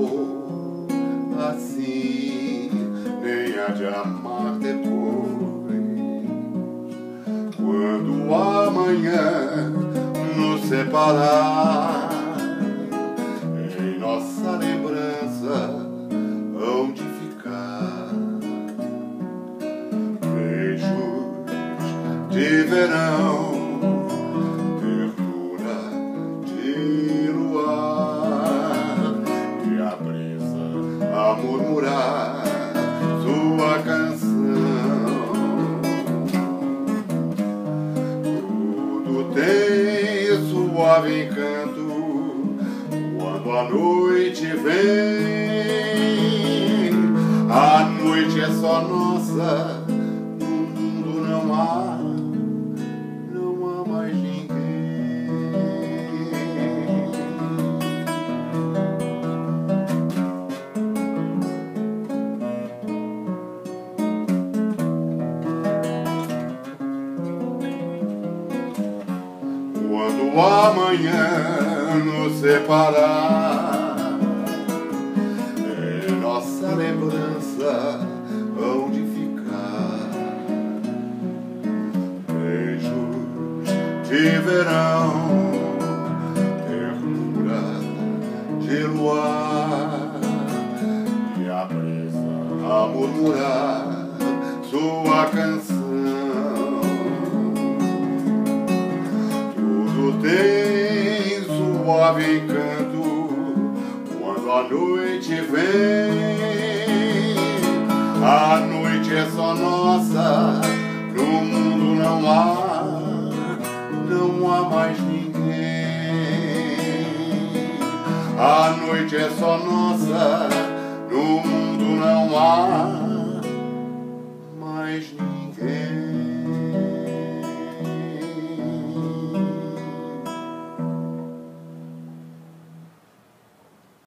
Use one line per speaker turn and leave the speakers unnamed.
amor assim, nem há de amar depois. Quando amanhã nos separar, em nossa lembrança hão de ficar beijos de verão, ternura de luar, e a brisa a murmurar sua canção. Tudo tem suave encanto quando a noite vem. A noite é só nossa, no mundo não há mais ninguém. Quando amanhã nos separar, é nossa lembrança hão de ficar beijos de verão, ternura de luar, e a brisa a murmurar sua canção. Tudo tem suave encanto quando a noite vem. A noite é só nossa, no mundo não há mais ninguém. A noite é só nossa, no mundo não há mais ninguém.